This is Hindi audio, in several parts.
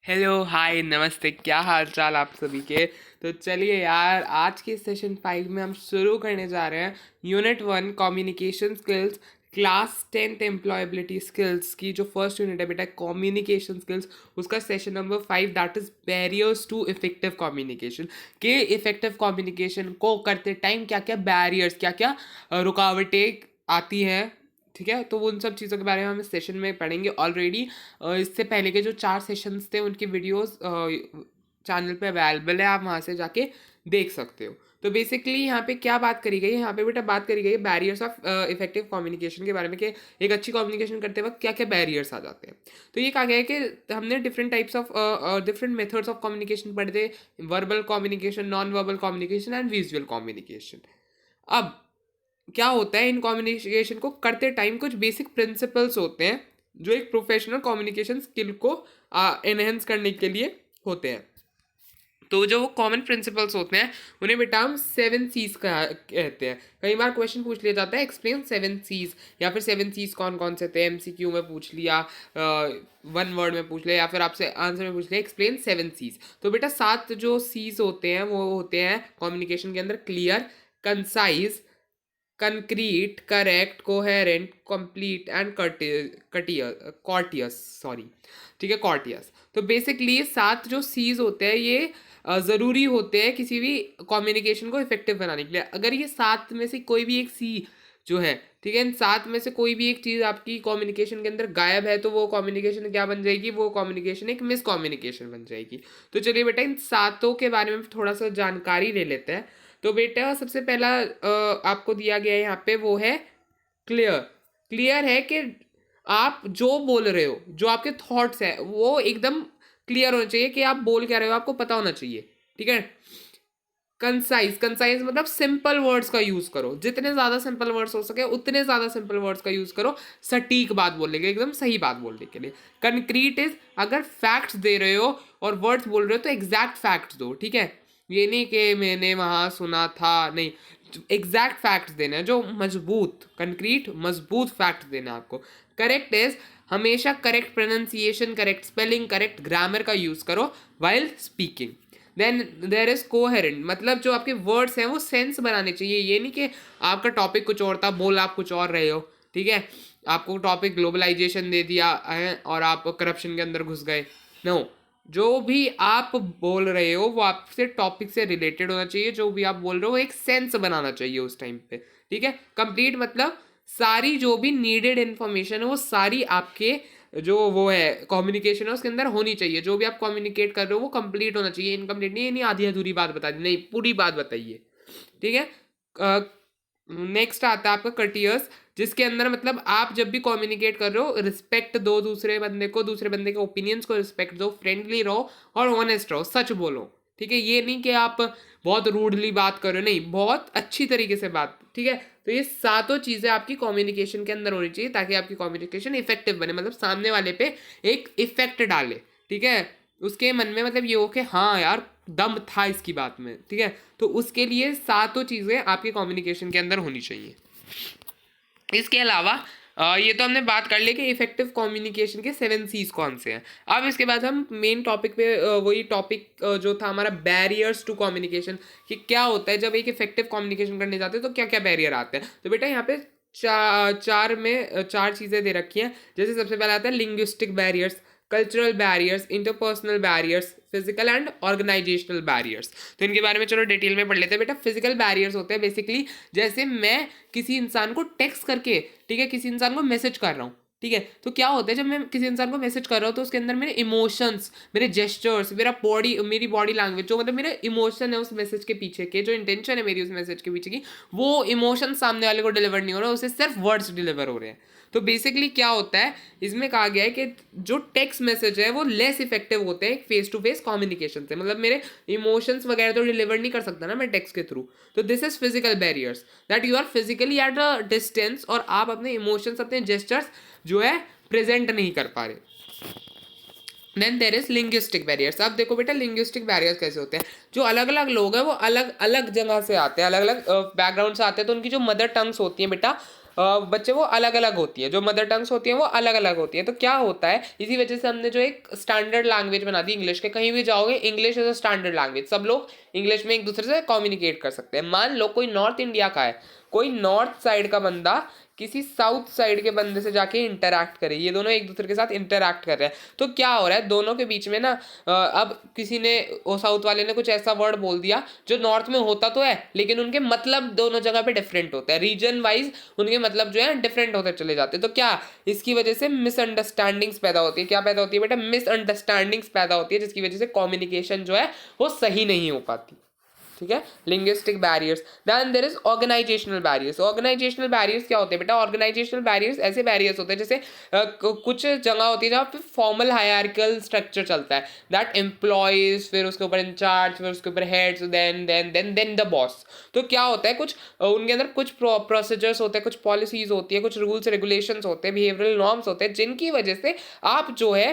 हेलो हाय नमस्ते, क्या हाल चाल आप सभी के। तो चलिए यार, आज के सेशन 5 में हम शुरू करने जा रहे हैं unit 1 communication skills, class 10th employability skills की जो फर्स्ट यूनिट है बेटा कम्युनिकेशन स्किल्स, उसका session number 5 that is barriers to effective communication. के इफेक्टिव कम्युनिकेशन को करते टाइम क्या क्या बैरियर्स, क्या क्या रुकावटें आती हैं, ठीक है। तो उन सब चीज़ों के बारे में हम इस सेशन में पढ़ेंगे। ऑलरेडी इससे पहले के जो 4 सेशंस थे उनकी वीडियोस चैनल पे अवेलेबल है, आप वहाँ से जाके देख सकते हो। तो बेसिकली यहाँ पे क्या बात करी गई है, यहाँ पे बेटा बात करी गई है बैरियर्स ऑफ इफेक्टिव कम्युनिकेशन के बारे में, कि एक अच्छी कम्युनिकेशन करते वक्त क्या क्या बैरियर्स आ जाते हैं। तो ये कहा गया है कि हमने different types of different methods of communication पढ़े थे, verbal communication, non verbal communication and visual communication. अब क्या होता है, इन कम्युनिकेशन को करते टाइम कुछ बेसिक प्रिंसिपल्स होते हैं जो एक प्रोफेशनल कम्युनिकेशन स्किल को एनहेंस करने के लिए होते हैं। तो जो वो कॉमन प्रिंसिपल्स होते हैं उन्हें बेटा हम 7 C's कहते हैं। कई बार क्वेश्चन पूछ लिया जाता है एक्सप्लेन 7 C's, या फिर 7 C's कौन कौन से थे, MCQ में पूछ लिया, 1 वर्ड में पूछ लिया, या फिर आपसे आंसर में पूछ लिया एक्सप्लेन 7 C's। तो बेटा 7 जो C's होते हैं वो होते हैं कम्युनिकेशन के अंदर clear, concise, concrete, correct, coherent, complete and courteous, sorry, ठीक है, कॉर्टियस। तो बेसिकली ये 7 जो सीज होते हैं ये ज़रूरी होते हैं किसी भी कम्युनिकेशन को इफेक्टिव बनाने के लिए। अगर ये 7 में से कोई भी एक सी जो है, ठीक है, इन 7 में से कोई भी एक चीज़ आपकी कम्युनिकेशन के अंदर गायब है तो वो कम्युनिकेशन क्या बन जाएगी, वो कम्युनिकेशन एक मिस कम्युनिकेशन बन जाएगी। तो चलिए बेटा इन 7 के बारे में थोड़ा सा जानकारी ले लेते हैं। तो बेटा सबसे पहला आपको दिया गया है यहाँ पे वो है क्लियर। क्लियर है कि आप जो बोल रहे हो, जो आपके थॉट्स है वो एकदम क्लियर होना चाहिए कि आप बोल क्या रहे हो, आपको पता होना चाहिए, ठीक है। कंसाइज, कंसाइज मतलब सिंपल वर्ड्स का यूज करो, जितने ज्यादा सिंपल वर्ड्स हो सके उतने ज्यादा सिंपल वर्ड्स का यूज करो सटीक बात बोलने के, एकदम सही बात बोलने के लिए। कंक्रीट इज अगर फैक्ट्स दे रहे हो और वर्ड्स बोल रहे हो तो एग्जैक्ट फैक्ट्स दो, ठीक है। ये नहीं कि मैंने वहां सुना था, नहीं, एग्जैक्ट फैक्ट्स देना है, जो मजबूत, कंक्रीट मजबूत फैक्ट देना है आपको। करेक्ट इज हमेशा correct pronunciation, correct spelling, correct grammar का यूज करो while speaking. Then there is coherent, मतलब जो आपके वर्ड्स हैं वो सेंस बनाने चाहिए। ये नहीं कि आपका टॉपिक कुछ और था, बोल आप कुछ और रहे हो, ठीक है। आपको टॉपिक ग्लोबलाइजेशन दे दिया है और आप करप्शन के अंदर घुस गए। नो, जो भी आप बोल रहे हो वो आपसे टॉपिक से रिलेटेड होना चाहिए, जो भी आप बोल रहे हो एक सेंस बनाना चाहिए उस टाइम पे, ठीक है। कंप्लीट मतलब सारी जो भी नीडेड इन्फॉर्मेशन है वो सारी आपके जो वो है कम्युनिकेशन है उसके अंदर होनी चाहिए। जो भी आप कम्युनिकेट कर रहे हो वो कंप्लीट होना चाहिए, इनकम्प्लीट नहीं, ये नहीं आधी अधूरी बात बता दी, नहीं, पूरी बात बताइए, ठीक है। नेक्स्ट आता है आपका कर्टियस, जिसके अंदर मतलब आप जब भी कम्युनिकेट कर रहे हो रिस्पेक्ट दो दूसरे बंदे को, दूसरे बंदे के ओपिनियंस को रिस्पेक्ट दो, फ्रेंडली रहो और ऑनेस्ट रहो, सच बोलो, ठीक है। ये नहीं कि आप बहुत रूडली बात कर रहे हो, नहीं, बहुत अच्छी तरीके से बात, ठीक है। तो ये 7 चीज़ें आपकी कम्युनिकेशन के अंदर होनी चाहिए ताकि आपकी कम्युनिकेशन इफेक्टिव बने, मतलब सामने वाले पे एक इफेक्ट डाले, ठीक है। उसके मन में मतलब ये हो कि हाँ यार दम था इसकी बात में, ठीक है। तो उसके लिए 7 चीज़ें आपके कम्युनिकेशन के अंदर होनी चाहिए। इसके अलावा ये तो हमने बात कर ली कि इफेक्टिव कम्युनिकेशन के 7 C's कौन से हैं। अब इसके बाद हम मेन टॉपिक पे वही टॉपिक जो था हमारा बैरियर्स टू कम्युनिकेशन, कि क्या होता है जब एक इफेक्टिव कम्युनिकेशन करने जाते हैं तो क्या क्या बैरियर आते हैं। तो बेटा यहाँ पे चार चीज़ें दे रखी हैं। जैसे सबसे पहले आता है linguistic barriers, cultural barriers, interpersonal barriers, physical and organisational barriers. तो इनके बारे में चलो डिटेल में पढ़ लेते हैं। बेटा फिजिकल बैरियर्स होते हैं बेसिकली जैसे मैं किसी इंसान को टेक्स्ट करके, ठीक है, किसी इंसान को मैसेज कर रहा हूँ, ठीक है। तो क्या होता है जब मैं किसी इंसान को मैसेज कर रहा हूँ तो उसके अंदर मेरे इमोशंस, मेरे जेस्चर्स, मेरी बॉडी लैंग्वेज, जो मतलब मेरे इमोशन है उस मैसेज के पीछे के, जो इंटेंशन है मेरी उस मैसेज के पीछे की, वो इमोशन सामने वाले को डिलीवर नहीं हो रहा, उसे सिर्फ वर्ड्स डिलीवर हो रहे हैं। तो बेसिकली क्या होता है इसमें कहा गया है कि जो टेक्स्ट मैसेज है वो लेस इफेक्टिव होते हैं फेस टू फेस कम्युनिकेशन से, मतलब मेरे इमोशंस वगैरह तो डिलीवर नहीं कर सकता ना मैं टेक्स्ट के थ्रू। तो this is physical barriers, that you are physically at a distance और आप अपने इमोशंस, अपने जेस्चर्स जो है प्रेजेंट नहीं कर पा रहे। Then there is linguistic barriers. अब देखो बेटा लिंग्विस्टिक बैरियर्स कैसे होते हैं, जो अलग अलग लोग हैं वो अलग अलग जगह से आते हैं, अलग अलग बैकग्राउंड से आते हैं, तो उनकी जो मदर टंग्स होती हैं बेटा बच्चे वो अलग अलग होती है, जो मदर टंग्स होती हैं वो अलग अलग होती है। तो क्या होता है, इसी वजह से हमने जो एक स्टैंडर्ड लैंग्वेज बना दी इंग्लिश के, कहीं भी जाओगे English is a standard language, सब लोग इंग्लिश में एक दूसरे से कम्युनिकेट कर सकते हैं। मान लो कोई नॉर्थ इंडिया का है, कोई नॉर्थ साइड का बंदा किसी साउथ साइड के बंदे से जाके इंटरैक्ट करे, ये दोनों एक दूसरे के साथ इंटरैक्ट कर रहे हैं, तो क्या हो रहा है दोनों के बीच में ना, अब किसी ने, वो साउथ वाले ने कुछ ऐसा वर्ड बोल दिया जो नॉर्थ में होता तो है, लेकिन उनके मतलब दोनों जगह पे डिफरेंट होता है, रीजन वाइज उनके मतलब जो है डिफरेंट होते चले जाते हैं। तो क्या इसकी वजह से मिसअंडरस्टैंडिंग्स पैदा होती है। क्या पैदा होती है बेटा? मिसअंडरस्टैंडिंग्स पैदा होती है, जिसकी वजह से कम्युनिकेशन जो है वो सही नहीं हो पाती। ठीक है, linguistic barriers. Then there is organisational barriers. Organisational barriers क्या होते हैं बेटा? ऑर्गेनाइजेशनल बैरियर्स ऐसे बैरियर्स होते हैं जैसे कुछ जगह होती है जहाँ पे फॉर्मल हायरार्किकल स्ट्रक्चर चलता है, दैट एम्प्लॉयज, फिर उसके ऊपर इंचार्ज, फिर उसके ऊपर हेड्स, देन द बॉस। तो क्या होता है, कुछ उनके अंदर कुछ प्रोसीजर्स होते हैं, कुछ पॉलिसीज होती है, कुछ रूल्स रेगुलेशंस होते हैं, बिहेवियरल नॉर्म्स होते हैं, जिनकी वजह से आप जो है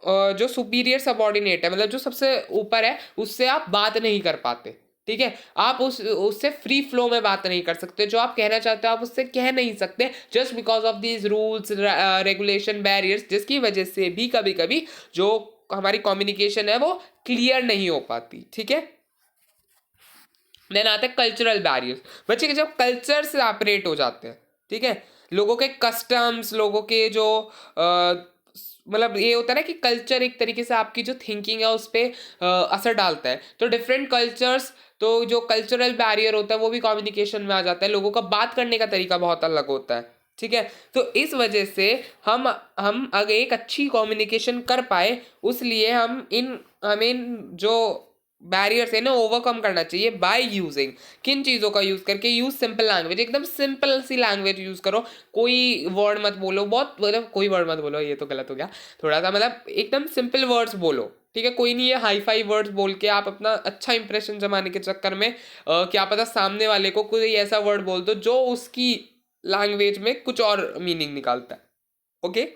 जो सुपीरियर सबॉर्डिनेट है, मतलब जो सबसे ऊपर है, उससे आप बात नहीं कर पाते। ठीक है, आप उससे फ्री फ्लो में बात नहीं कर सकते, जो आप कहना चाहते हो आप उससे कह नहीं सकते, just because of these rules regulation barriers, जिसकी वजह से भी कभी कभी जो हमारी कम्युनिकेशन है वो क्लियर नहीं हो पाती। ठीक है, देन आते हैं कल्चरल बैरियर्स। बच्चे के जब कल्चर से ऑपरेट हो जाते हैं, ठीक है, लोगों के कस्टम्स, लोगों के जो मतलब ये होता है ना कि कल्चर एक तरीके से आपकी जो थिंकिंग है उस पर असर डालता है। तो डिफरेंट कल्चर्स, तो जो कल्चरल बैरियर होता है वो भी कम्युनिकेशन में आ जाता है। लोगों का बात करने का तरीका बहुत अलग होता है। ठीक है, तो इस वजह से हम अगर एक अच्छी कम्युनिकेशन कर पाए, उसलिए हमें जो बैरियर्स है ना ओवरकम करना चाहिए बाय यूजिंग, किन चीज़ों का यूज़ करके, यूज सिंपल लैंग्वेज, एकदम सिंपल सी लैंग्वेज यूज़ करो। कोई वर्ड मत बोलो, बहुत मतलब कोई वर्ड मत बोलो, ये तो गलत हो गया थोड़ा सा, मतलब एकदम सिंपल वर्ड्स बोलो। ठीक है, कोई नहीं है हाई फाई वर्ड्स बोल के आप अपना अच्छा इंप्रेशन जमाने के चक्कर में क्या पता सामने वाले को कोई ऐसा वर्ड बोल दो जो उसकी लैंग्वेज में कुछ और मीनिंग निकालता है। Okay,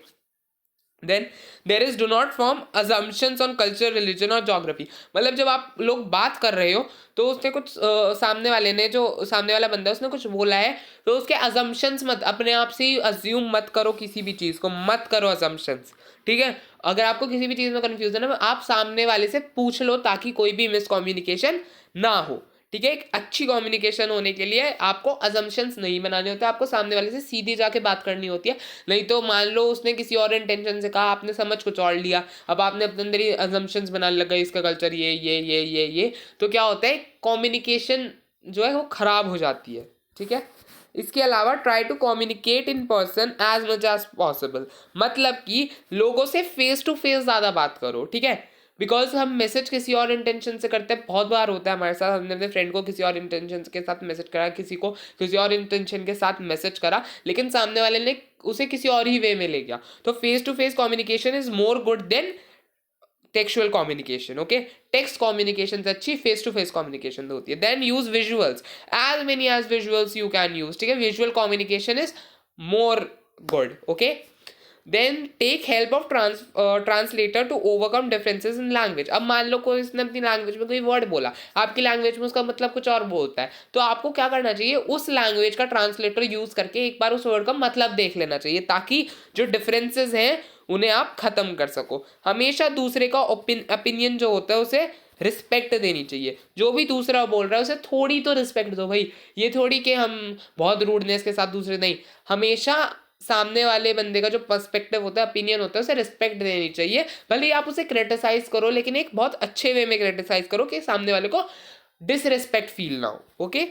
then there is do not form assumptions on culture, religion और जोग्राफी। मतलब जब आप लोग बात कर रहे हो तो उसने कुछ सामने वाले ने, जो सामने वाला बंदा है उसने कुछ बोला है, तो उसके अजम्पशंस मत, अपने आप से अज्यूम मत करो, किसी भी चीज़ को मत करो अजम्पशंस। ठीक है, अगर आपको किसी भी चीज़ में कन्फ्यूजन है आप सामने वाले से पूछ लो, ताकि कोई भी मिसकम्युनिकेशन ना हो। ठीक है, एक अच्छी कम्युनिकेशन होने के लिए आपको अजम्पशंस नहीं बनाने होते, आपको सामने वाले से सीधी जाके बात करनी होती है। नहीं तो मान लो उसने किसी और इंटेंशन से कहा, आपने समझ कुछ और लिया, अब आपने अपने अंदर ही अजम्पशंस बनाने लगा, इसका कल्चर ये, तो क्या होता है, कम्युनिकेशन जो है वो खराब हो जाती है। ठीक है, इसके अलावा try to communicate in person as much as possible, मतलब कि लोगों से फेस टू फेस ज़्यादा बात करो। ठीक है, बिकॉज हम मैसेज किसी और इंटेंशन से करते हैं, बहुत बार होता है हमारे साथ, हमने अपने फ्रेंड को किसी और इंटेंशन के साथ मैसेज करा, किसी को किसी और इंटेंशन के साथ मैसेज करा, लेकिन सामने वाले ने उसे किसी और ही वे में ले गया। तो face to face communication is more good than textual communication. Okay, text communication अच्छी, फेस टू फेस कम्युनिकेशन होती है। Then use visuals, as many as visuals you can use. ठीक है, visual communication is more good. Okay, then take help of translator to overcome differences in language. अब मान लो कोई इसने अपनी लैंग्वेज में कोई वर्ड बोला, आपकी लैंग्वेज में उसका मतलब कुछ और बोलता है, तो आपको क्या करना चाहिए, उस लैंग्वेज का ट्रांसलेटर यूज करके एक बार उस वर्ड का मतलब देख लेना चाहिए, ताकि जो डिफरेंसेस हैं उन्हें आप खत्म कर सको। हमेशा दूसरे का ओपिनियन जो होता है उसे रिस्पेक्ट देनी चाहिए, जो भी दूसरा बोल रहा है उसे थोड़ी तो रिस्पेक्ट दो भाई। ये थोड़ी कि हम बहुत रूडनेस के साथ दूसरे, नहीं, हमेशा सामने वाले बंदे का जो पर्सपेक्टिव होता है, ओपिनियन होता है, उसे रिस्पेक्ट देनी चाहिए। भले ही आप उसे क्रिटिसाइज करो, लेकिन एक बहुत अच्छे वे में क्रिटिसाइज करो कि सामने वाले को डिसरिस्पेक्ट फील ना हो। Okay,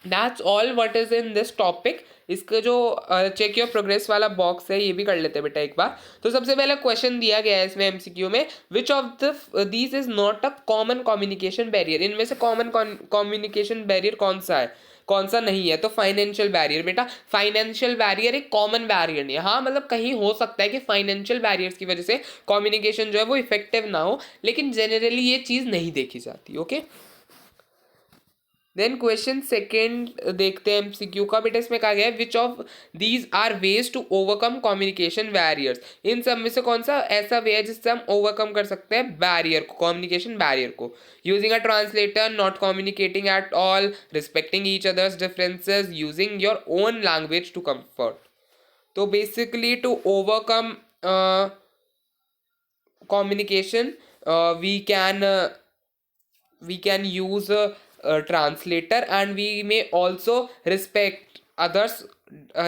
that's all what is in this topic. इसका जो चेक योर प्रोग्रेस वाला बॉक्स है ये भी कर लेते हैं बेटा एक बार। तो सबसे पहले क्वेश्चन दिया गया है इसमें एमसीक्यू में, विच of these is not a common communication barrier. इनमें से कॉमन कम्युनिकेशन बैरियर कौन सा है, कौन सा नहीं है? तो फाइनेंशियल बैरियर। बेटा फाइनेंशियल बैरियर एक कॉमन बैरियर नहीं है। हाँ, मतलब कहीं हो सकता है कि फाइनेंशियल बैरियर्स की वजह से कम्युनिकेशन जो है वो इफेक्टिव ना हो, लेकिन जनरली ये चीज़ नहीं देखी जाती। ओके, देन क्वेश्चन सेकेंड देखते हैं एमसीक्यू का। बेटा इसमें कहा गया है which of these are ways to overcome communication barriers. इन सब में से कौन सा ऐसा वे है जिससे हम ओवरकम कर सकते हैं बैरियर को, कम्युनिकेशन बैरियर को? Using a translator, not communicating at all, respecting each others differences, using your own language to comfort. तो basically to overcome communication, we can use a translator, and we may also respect others,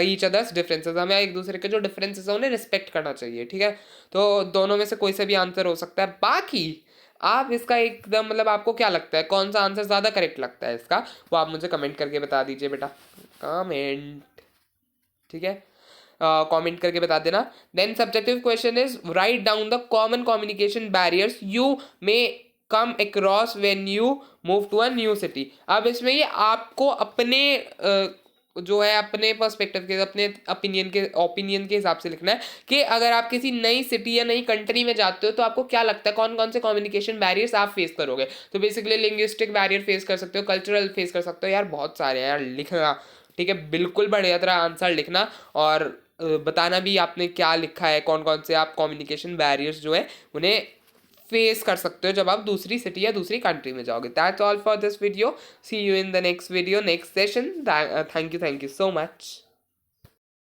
each others differences। हमें एक दूसरे के जो डिफरेंसेस है उन्हें रिस्पेक्ट करना चाहिए, ठीक है। तो दोनों में से कोई सा भी आंसर हो सकता है। बाकी आप इसका एकदम मतलब आपको क्या लगता है कौन सा आंसर ज़्यादा करेक्ट लगता है इसका, वो आप मुझे कमेंट करके बता दीजिए बेटा, कमेंट, ठीक है। कमेंट करके बता देना। Then subjective question is write down the common communication barriers you may come across when you move to a new city. अब इसमें ये आपको अपने जो है अपने पर्सपेक्टिव के, अपने ओपिनियन के हिसाब से लिखना है कि अगर आप किसी नई सिटी या नई कंट्री में जाते हो तो आपको क्या लगता है कौन कौन से कम्युनिकेशन बैरियर्स आप फेस करोगे। तो बेसिकली लिंग्विस्टिक बैरियर फेस कर सकते हो, कल्चरल फेस कर सकते हो, यार बहुत सारे हैं यार, लिखना, ठीक है। बिल्कुल बढ़िया तरह आंसर लिखना और बताना भी आपने क्या लिखा है, कौन कौन से आप कम्युनिकेशन बैरियर्स जो है उन्हें फेस कर सकते हो जब आप दूसरी सिटी या दूसरी कंट्री में जाओगे। That's all for this video, see you in the next video, next session. Thank you so much.